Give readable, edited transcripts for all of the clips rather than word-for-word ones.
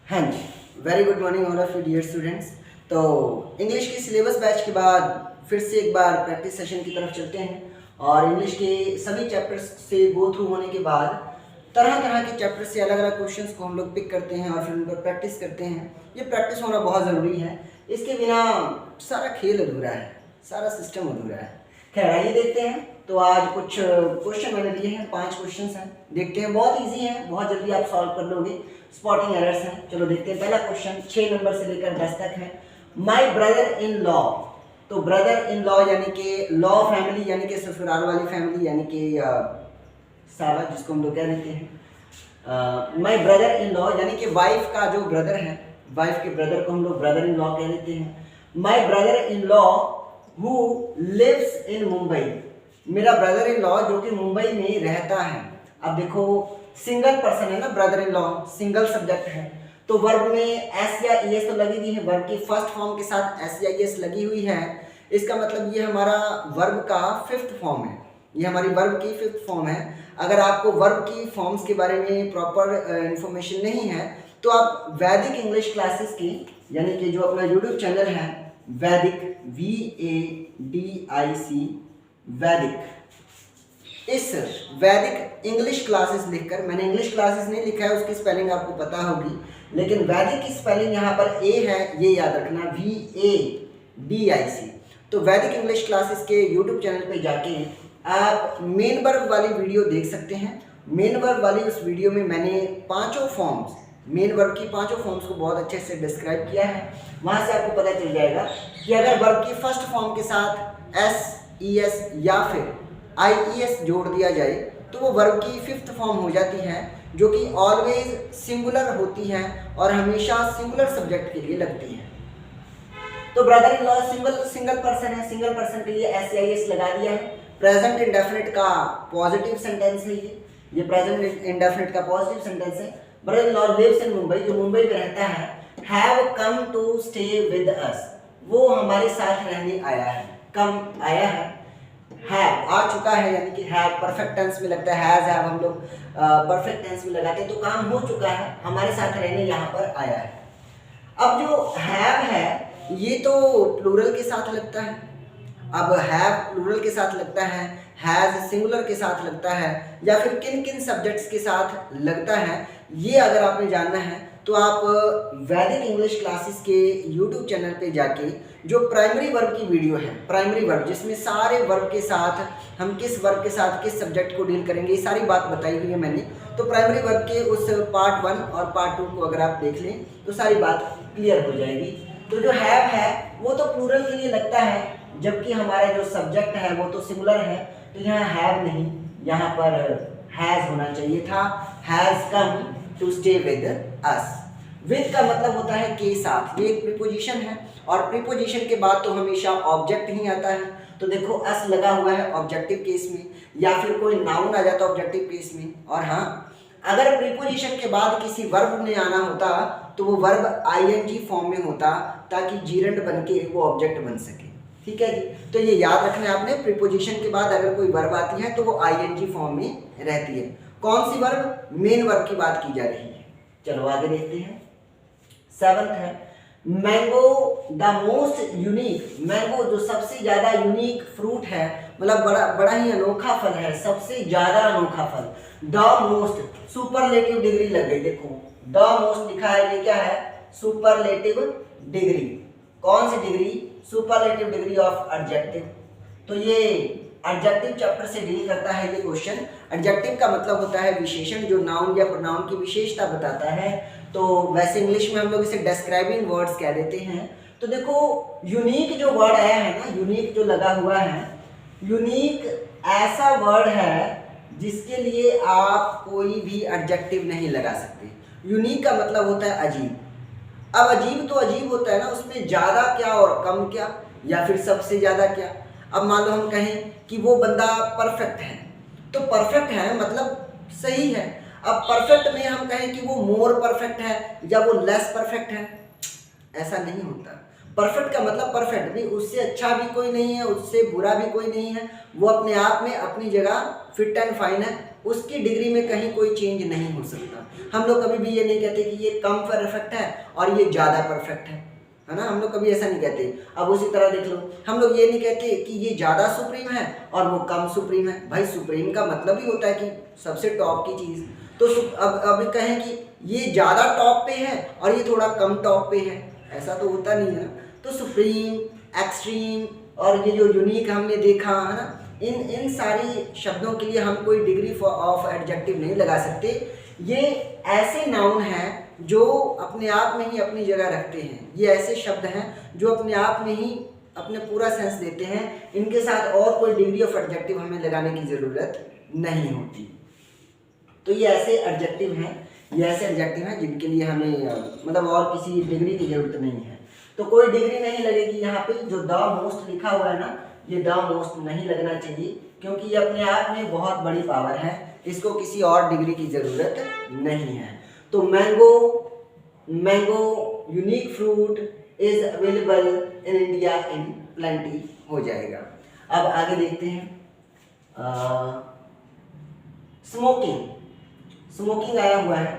हाँ जी, very good morning all of you dear students. तो इंग्लिश की सिलेबस बैच के बाद फिर से एक बार प्रैक्टिस सेशन की तरफ चलते हैं और इंग्लिश के सभी चैप्टर्स से गो थ्रू होने के बाद तरह तरह के चैप्टर से अलग अलग क्वेश्चंस को हम लोग पिक करते हैं और फिर उन पर प्रैक्टिस करते हैं। ये प्रैक्टिस होना बहुत ज़रूरी है, इसके बिना सारा खेल अधूरा है, सारा सिस्टम अधूरा है। खैर आइए देखते हैं। तो आज कुछ क्वेश्चन मैंने दिए हैं, 5 क्वेश्चंस हैं, देखते हैं। बहुत इजी हैं, बहुत जल्दी आप सॉल्व कर लोगे, स्पॉटिंग एरर्स हैं। चलो देखते हैं। पहला क्वेश्चन 6 नंबर से लेकर 10 तक है। माई ब्रदर इन लॉ। तो ब्रदर इन लॉ यानी कि लॉ फैमिली, यानी कि ससुराल वाली फैमिली, यानी कि साला जिसको हम लोग कह देते हैं। माई ब्रदर इन लॉ यानी कि वाइफ का जो ब्रदर है, वाइफ के ब्रदर को हम लोग ब्रदर इन लॉ कह देते हैं। My brother in law who lives in Mumbai. मेरा ब्रदर इन लॉ जो कि मुंबई में रहता है। अब देखो सिंगल पर्सन है ना, brother in law single subject है, तो वर्ब में एस या ई एस तो लगी हुई है। वर्ब की फर्स्ट फॉर्म के साथ एस या ई एस लगी हुई है। इसका मतलब ये हमारा वर्ब का 5th फॉर्म है, ये हमारी वर्ब की 5th फॉर्म है। अगर आपको वर्ब की फॉर्म्स के बारे में प्रॉपर इंफॉर्मेशन नहीं है तो आप वैदिक इंग्लिश क्लासेस की, यानी कि जो अपना यूट्यूब चैनल है वैदिक VADIC वैदिक, इस वैदिक इंग्लिश क्लासेस लिखकर, मैंने इंग्लिश क्लासेस नहीं लिखा है, उसकी स्पेलिंग आपको पता होगी, लेकिन वैदिक की स्पेलिंग यहाँ पर ए है, ये याद रखना, VADIC। तो वैदिक इंग्लिश क्लासेस के यूट्यूब चैनल पे जाके आप मेन वर्ब वाली वीडियो देख सकते हैं। मेन वर्ब वाली उस वीडियो में मैंने 5 फॉर्म्स, मेन वर्ब की 5 फॉर्म्स को बहुत अच्छे से डिस्क्राइब किया है। वहाँ से आपको पता चल जाएगा कि अगर वर्ब की फर्स्ट फॉर्म के साथ SES या फिर IES जोड़ दिया जाए तो वो वर्ब की 5th फॉर्म हो जाती है, जो कि ऑलवेज सिंगुलर होती है और हमेशा सिंगुलर सब्जेक्ट के लिए लगती है। तो brother in law single person है, सिंगल पर्सन के लिए SIS लगा दिया है। प्रेजेंट इंडेफिनिट का पॉजिटिव सेंटेंस है ये प्रेजेंट इंडेफिनिट का पॉजिटिव सेंटेंस है। Brother in law lives in Mumbai, जो मुंबई में रहता है। Have come to stay with us, वो हमारे साथ रहने आया है। कम आया है, हैव आ चुका है, यानी कि हैव परफेक्ट टेंस में लगता है, हैज हैव हम लोग परफेक्ट टेंस में लगाते हैं, तो काम हो चुका है, हमारे साथ रहने यहाँ पर आया है। अब जो हैव है ये तो प्लूरल के साथ लगता है। अब हैव प्लूरल के साथ लगता है, हैज सिंगुलर के साथ लगता है, या फिर किन किन सब्जेक्ट्स के साथ लगता है, ये अगर आपने जानना है तो आप वैदिक इंग्लिश क्लासेस के यूट्यूब चैनल पे जाके जो प्राइमरी वर्ब की वीडियो है, प्राइमरी वर्ब जिसमें सारे वर्ब के साथ हम किस वर्ब के साथ किस सब्जेक्ट को डील करेंगे, ये सारी बात बताई हुई है मैंने। तो प्राइमरी वर्ब के उस पार्ट 1 और पार्ट 2 को अगर आप देख लें तो सारी बात क्लियर हो जाएगी। तो जो हैव है वो तो प्लूरल के लिए लगता है, जबकि हमारा जो सब्जेक्ट है वो तो सिंगुलर है, तो यहाँ हैव नहीं, यहाँ पर हैज होना चाहिए था। Has come to stay with us. With का मतलब होता है के साथ, ये एक प्रीपोजिशन है और प्रीपोजिशन के बाद तो हमेशा ऑब्जेक्ट ही आता है। तो देखो अस लगा हुआ है ऑब्जेक्टिव केस में, या फिर कोई नाउन आ जाता ऑब्जेक्टिव केस में। और हाँ, अगर प्रीपोजिशन के बाद किसी वर्ब ने आना होता तो वो वर्ब ING फॉर्म में होता, ताकि जीरेंड बन के वो ऑब्जेक्ट बन सके। ठीक है जी, तो ये याद रखना है आपने, प्रीपोजिशन के बाद अगर कोई वर्ब आती है तो वो ING फॉर्म में रहती है। कौन सी वर्ब? मेन वर्ब की बात की जा रही है। चलो आगे देखते हैं। 7th है mango the most unique. Mango जो सबसे ज्यादा यूनिक फ्रूट है, मतलब बड़ा ही अनोखा फल है, सबसे ज्यादा अनोखा फल। द मोस्ट सुपरलेटिव डिग्री लग गई, देखो द मोस्ट लिखा है, ये क्या है? Superlative degree. कौन सी degree? Superlative degree of adjective. तो ये एडजेक्टिव चैप्टर से डील करता है ये क्वेश्चन। एडजेक्टिव का मतलब होता है विशेषण, जो नाउन या प्रोनाउन की विशेषता बताता है। तो वैसे इंग्लिश में हम लोग इसे डिस्क्राइबिंग वर्ड्स कह देते हैं। तो देखो यूनिक जो वर्ड आया है ना, यूनिक जो लगा हुआ है, यूनिक ऐसा वर्ड है जिसके लिए आप कोई भी एडजेक्टिव नहीं लगा सकते। यूनिक का मतलब होता है अजीब। अब अजीब तो अजीब होता है ना, उसमें ज़्यादा क्या और कम क्या, या फिर सबसे ज़्यादा क्या। अब मान लो हम कहें कि वो बंदा परफेक्ट है, तो परफेक्ट है मतलब सही है। अब परफेक्ट में हम कहें कि वो मोर परफेक्ट है या वो लेस परफेक्ट है, ऐसा नहीं होता। परफेक्ट का मतलब परफेक्ट भी, उससे अच्छा भी कोई नहीं है, उससे बुरा भी कोई नहीं है, वो अपने आप में अपनी जगह फिट एंड फाइन है, उसकी डिग्री में कहीं कोई चेंज नहीं हो सकता। हम लोग कभी भी ये नहीं कहते कि ये कम परफेक्ट है और ये ज़्यादा परफेक्ट है ना, हम लोग कभी ऐसा नहीं कहते। अब उसी तरह देख लो, हम लोग ये नहीं कहते कि ये ज़्यादा सुप्रीम है और वो कम सुप्रीम है। भाई सुप्रीम का मतलब ही होता है कि सबसे टॉप की चीज़। तो अब कहें कि ये ज़्यादा टॉप पे है और ये थोड़ा कम टॉप पे है, ऐसा तो होता नहीं है ना। तो सुप्रीम, एक्सट्रीम और ये जो यूनिक हमने देखा है ना, इन सारी शब्दों के लिए हम कोई डिग्री ऑफ एडजेक्टिव नहीं लगा सकते। ये ऐसे नाउन हैं जो अपने आप में ही अपनी जगह रखते हैं, ये ऐसे शब्द हैं जो अपने आप में ही अपने पूरा सेंस देते हैं, इनके साथ और कोई डिग्री ऑफ एडजेक्टिव हमें लगाने की ज़रूरत नहीं होती। तो ये ऐसे एडजेक्टिव हैं जिनके लिए हमें मतलब और किसी डिग्री की ज़रूरत नहीं है। तो कोई डिग्री नहीं लगेगी यहाँ पे। जो द मोस्ट लिखा हुआ है ना, ये द मोस्ट नहीं लगना चाहिए, क्योंकि ये अपने आप में बहुत बड़ी पावर है, इसको किसी और डिग्री की ज़रूरत नहीं है। तो mango unique fruit is available in India in plenty हो जाएगा। अब आगे देखते हैं स्मोकिंग आया हुआ है।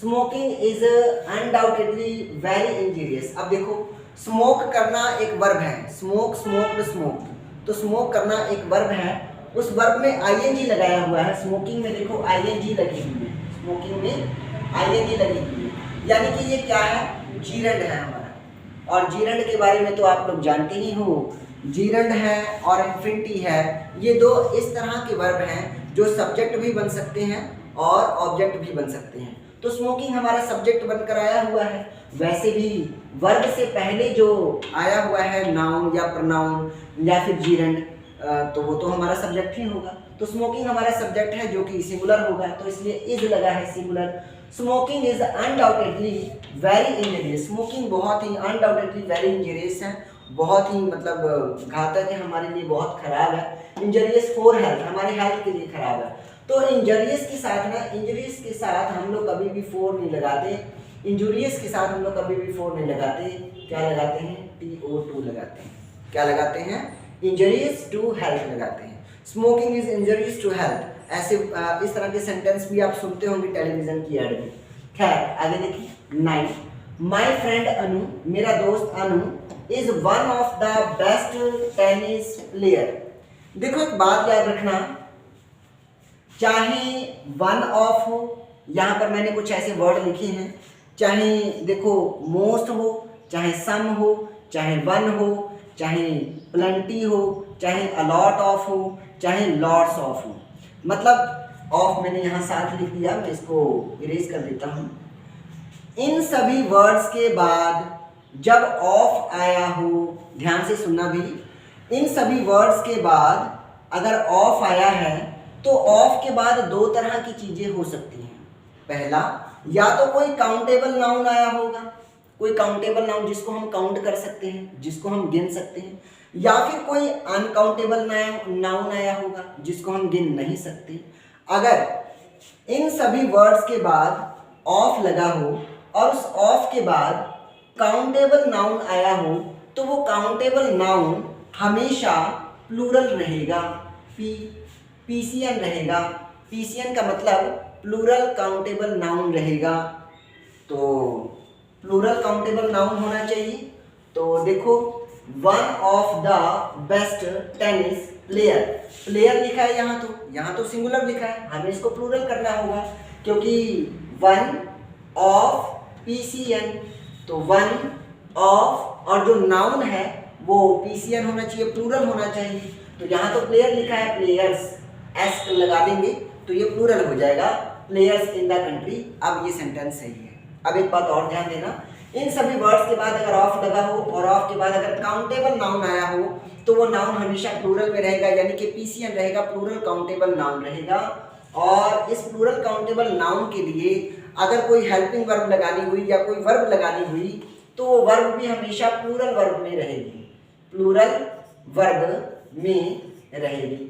Smoking is undoubtedly very injurious. अब देखो, स्मोक करना एक वर्ब है, स्मोक। तो स्मोक करना एक वर्ब है, उस वर्ब में आईएनजी लगाया हुआ है। स्मोकिंग में देखो आईएनजी लगी हुई है, स्मोकिंग में आईएनजी लगी हुई है, यानी कि ये क्या है, जीरंड है हमारा। और जीरंड के बारे में तो आप लोग जानते ही हो, जीरंड है और इन्फिनिटी है, ये दो इस तरह के वर्ब हैं जो सब्जेक्ट भी बन सकते हैं और ऑब्जेक्ट भी बन सकते हैं। तो स्मोकिंग हमारा सब्जेक्ट बनकर आया हुआ है। वैसे भी वर्ब से पहले जो आया हुआ है नाउन या प्रोनाउन या फिर जीरंड, तो वो तो हमारा सब्जेक्ट ही होगा। तो स्मोकिंग हमारा सब्जेक्ट है जो कि सिंगुलर होगा, तो इसलिए इज लगा है singular. Smoking is undoubtedly very injurious. Smoking बहुत ही अनडाउटेडली वेरी इंजीरियस है, बहुत ही मतलब घातक है हमारे लिए, बहुत खराब है। इंजीरियस फॉर हेल्थ, हमारे हेल्थ के लिए खराब है। तो इंजीरियस के साथ ना, इंजरीज के साथ हम लोग कभी भी फोर नहीं लगाते, इंजूरियस के साथ हम लोग कभी भी फोर नहीं लगाते। क्या लगाते हैं, TO2 लगाते हैं। क्या लगाते हैं, इंजरियस टू हेल्थ लगाते हैं। Smoking is injurious to health, ऐसे इस तरह के सेंटेंस भी आप सुनते होंगे टेलीविजन की एड में। खैर आगे देखिए, 9 माई फ्रेंड अनु, मेरा दोस्त Anu is one of the best tennis player. देखो एक बात याद रखना, चाहे वन ऑफ हो, यहाँ पर मैंने कुछ ऐसे वर्ड लिखे हैं, चाहे देखो मोस्ट हो, चाहे सम हो, चाहे वन हो, चाहे प्लेंटी हो, चाहे अलॉट ऑफ हो, चाहे लॉट्स ऑफ हो। मतलब ऑफ मैंने यहाँ साथ लिख दिया, मैं इसको इरेज कर देता हूँ। इन सभी वर्ड्स के बाद जब ऑफ आया हो, ध्यान से सुनना भी, इन सभी वर्ड्स के बाद अगर ऑफ आया है तो ऑफ के बाद दो तरह की चीजें हो सकती हैं। पहला, या तो कोई काउंटेबल नाउन आया होगा, कोई काउंटेबल नाउन जिसको हम काउंट कर सकते हैं, जिसको हम गिन सकते हैं, या फिर कोई अनकाउंटेबल नाउन आया होगा जिसको हम गिन नहीं सकते। अगर इन सभी वर्ड्स के बाद ऑफ लगा हो और उस ऑफ के बाद काउंटेबल नाउन आया हो, तो वो काउंटेबल नाउन हमेशा प्लूरल रहेगा, PCN रहेगा। PCN का मतलब प्लूरल काउंटेबल नाउन रहेगा। तो प्लूरल काउंटेबल नाउन होना चाहिए। तो देखो, one of the best tennis player, player लिखा है यहाँ तो सिंगुलर लिखा है, हमें इसको प्लूरल करना होगा, क्योंकि वन ऑफ PCN, तो वन ऑफ और जो नाउन है वो PCN होना चाहिए, प्लूरल होना चाहिए। तो यहाँ तो प्लेयर लिखा है, प्लेयर्स एस लगा देंगे तो ये प्लूरल हो जाएगा, प्लेयर्स इन द कंट्री। अब ये सेंटेंस सही है। अब एक बात और ध्यान देना, इन सभी वर्ड्स के बाद अगर ऑफ लगा हो और ऑफ के बाद अगर काउंटेबल नाउन आया हो, तो वो नाउन हमेशा प्लूरल में रहेगा, यानी कि PCN रहेगा, प्लूरल काउंटेबल नाउन रहेगा। और इस प्लूरल काउंटेबल नाउन के लिए अगर कोई हेल्पिंग वर्ब लगानी हुई या कोई वर्ब लगानी हुई, तो वो वर्ब भी हमेशा प्लूरल वर्ब में रहेगी, प्लूरल वर्ब में रहेगी।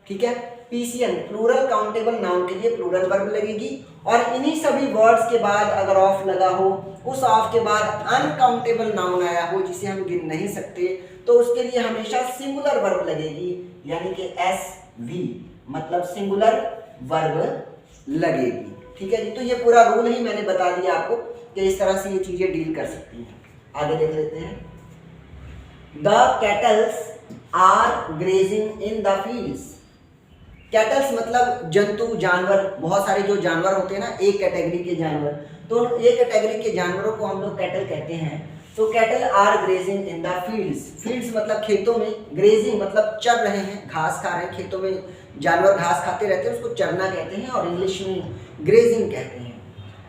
ठीक है, PCN प्लूरल काउंटेबल नाउन के लिए प्लूरल वर्ब लगेगी। और इन्हीं सभी वर्ड्स के बाद अगर ऑफ लगा हो, उस ऑफ के बाद अनकाउंटेबल नाउन आया हो जिसे हम गिन नहीं सकते, तो उसके लिए हमेशा सिंगुलर वर्ब लगेगी, यानी कि SV, मतलब सिंगुलर वर्ब लगेगी। ठीक है जी, तो ये पूरा रूल ही मैंने बता दिया आपको कि इस तरह से ये चीजें डील कर सकती हैं। आगे देख लेते हैं। The cattles are grazing in the fields. Cattles मतलब जंतु, जानवर, बहुत सारे जो जानवर होते हैं ना, एक कैटेगरी के जानवर, तो एक कैटेगरी के जानवरों को हम लोग कैटल कहते हैं। तो cattle are grazing in the fields. Fields मतलब खेतों में, ग्रेजिंग मतलब चर रहे हैं, घास खा रहे हैं। खेतों में जानवर घास खाते रहते हैं, उसको चरना कहते हैं और इंग्लिश में ग्रेजिंग कहते हैं।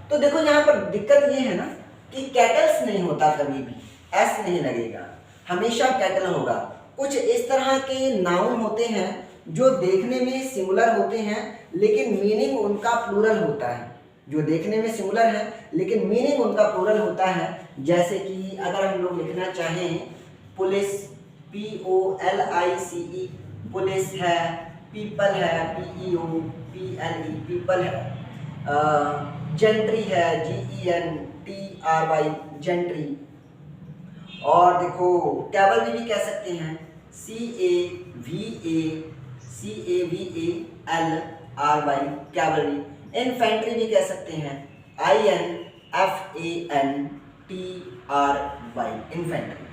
तो देखो यहाँ पर दिक्कत ये है ना कि कैटल्स नहीं होता, कभी भी एस नहीं लगेगा, हमेशा कैटल होगा। कुछ इस तरह के नाउन होते हैं जो देखने में सिमिलर होते हैं लेकिन मीनिंग उनका प्लूरल होता है। जो देखने में सिमिलर है लेकिन मीनिंग उनका प्लूरल होता है। जैसे कि अगर हम लोग लिखना चाहें पुलिस, POLICE, पुलिस है, पीपल है, PEOPLE, पीपल है, जेंट्री है, GENTRY, जेंट्री। और देखो कैवलरी भी कह सकते हैं, CAVALRY, कैवलरी। इन्फेंट्री भी कह सकते हैं, INFANTRY, इन्फेंट्री।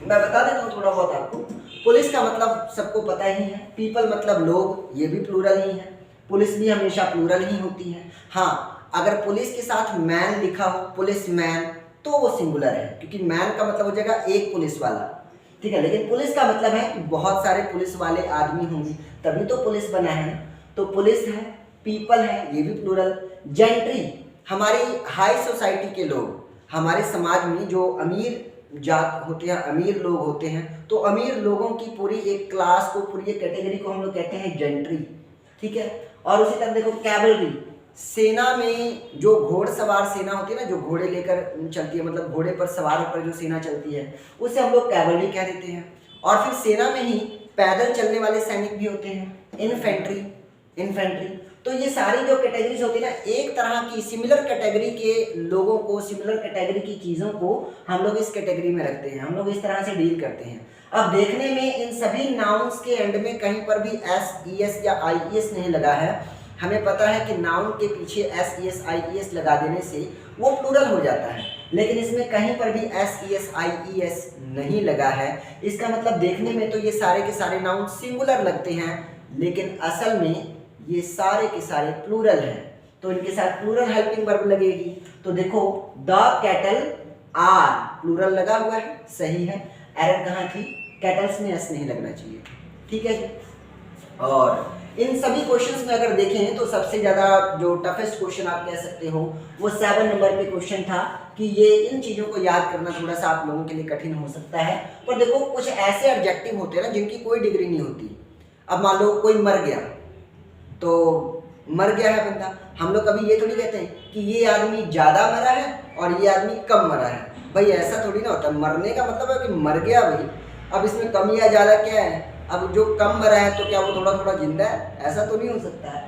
मैं बता देता हूँ थोड़ा बहुत आपको। पुलिस का मतलब सबको पता ही है, पीपल मतलब लोग, ये भी प्लूरल ही है, पुलिस भी हमेशा प्लूरल ही होती है। हाँ, अगर पुलिस के साथ मैन लिखा हो, पुलिस मैन, तो वो सिंगुलर है, क्योंकि मैन का मतलब हो जाएगा एक पुलिस वाला। ठीक है, लेकिन पुलिस का मतलब है कि बहुत सारे पुलिस वाले आदमी होंगे, तभी तो पुलिस बना है। तो पुलिस है, पीपल है, ये भी प्लूरल। जेंट्री हमारी हाई सोसाइटी के लोग, हमारे समाज में जो अमीर जात होते हैं, अमीर लोग होते हैं, तो अमीर लोगों की पूरी एक क्लास को, पूरी एक कैटेगरी को हम लोग कहते हैं जेंट्री। ठीक है, और उसी तरह देखो कैवलरी, सेना में जो घोड़सवार सेना होती है ना, जो घोड़े लेकर चलती है, मतलब घोड़े पर सवार होकर जो सेना चलती है, उसे हम लोग कैवलरी कह देते हैं। और फिर सेना में ही पैदल चलने वाले सैनिक भी होते हैं, इन्फेंट्री। तो ये सारी जो कैटेगरीज होती है ना, एक तरह की सिमिलर कैटेगरी के लोगों को, सिमिलर कैटेगरी की चीज़ों को हम लोग इस कैटेगरी में रखते हैं, हम लोग इस तरह से डील करते हैं। अब देखने में इन सभी नाउन्स के एंड में कहीं पर भी SES या IES नहीं लगा है। हमें पता है कि नाउन के पीछे SES IES लगा देने से वो प्लूरल हो जाता है, लेकिन इसमें कहीं पर भी SES IES नहीं लगा है। इसका मतलब देखने में तो ये सारे के सारे नाउन सिंगुलर लगते हैं, लेकिन असल में ये सारे के सारे प्लूरल हैं, तो इनके साथ प्लूरल हेल्पिंग वर्ब लगेगी। तो देखो द कैटल आर, प्लूरल लगा हुआ है, सही है। एरर कहाँ थी, कैटल्स में एस नहीं लगना चाहिए। ठीक है जी। और इन सभी क्वेश्चंस में अगर देखें तो सबसे ज़्यादा जो टफेस्ट क्वेश्चन आप कह सकते हो वो 7 नंबर पे क्वेश्चन था कि ये इन चीज़ों को याद करना थोड़ा सा आप लोगों के लिए कठिन हो सकता है। पर देखो कुछ ऐसे एडजेक्टिव होते हैं ना जिनकी कोई डिग्री नहीं होती। अब मान लो कोई मर गया, तो मर गया है बंदा, हम लोग कभी ये थोड़ी कहते हैं कि ये आदमी ज़्यादा मरा है और ये आदमी कम मरा है। भाई ऐसा थोड़ी ना होता, मरने का मतलब है कि मर गया भाई। अब इसमें कम या ज़्यादा क्या है, अब जो कम मरा है तो क्या वो थोड़ा थोड़ा जिंदा है, ऐसा तो नहीं हो सकता है।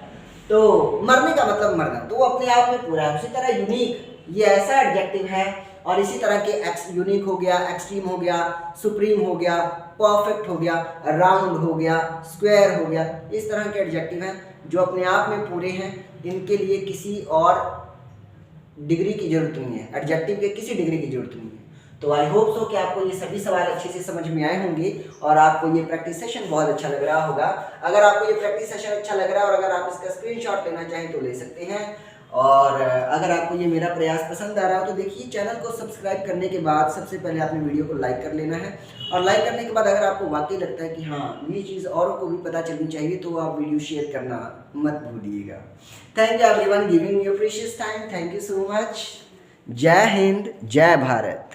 तो मरने का मतलब मरना, तो वो अपने आप में पूरा है। उसी तरह यूनिक, ये ऐसा एडजेक्टिव है, और इसी तरह के यूनिक हो गया, एक्सट्रीम हो गया, सुप्रीम हो गया, परफेक्ट हो गया, राउंड हो गया, स्क्वायर हो गया, इस तरह के एडजेक्टिव हैं जो अपने आप में पूरे हैं। इनके लिए किसी और डिग्री की जरूरत नहीं है, एडजेक्टिव के किसी डिग्री की जरूरत नहीं है। तो आई होप सो कि आपको ये सभी सवाल अच्छे से समझ में आए होंगे और आपको ये प्रैक्टिस सेशन बहुत अच्छा लग रहा होगा। अगर आपको ये प्रैक्टिस सेशन अच्छा लग रहा है और अगर आप इसका स्क्रीनशॉट लेना चाहें तो ले सकते हैं। और अगर आपको ये मेरा प्रयास पसंद आ रहा हो तो देखिए, चैनल को सब्सक्राइब करने के बाद सबसे पहले आपने वीडियो को लाइक कर लेना है, और लाइक करने के बाद अगर आपको वाकई लगता है कि हाँ ये चीज़ औरों को भी पता चलनी चाहिए तो आप वीडियो शेयर करना मत भूलिएगा। Thank you everyone giving your precious time. Thank you so much. जय हिंद, जय भारत।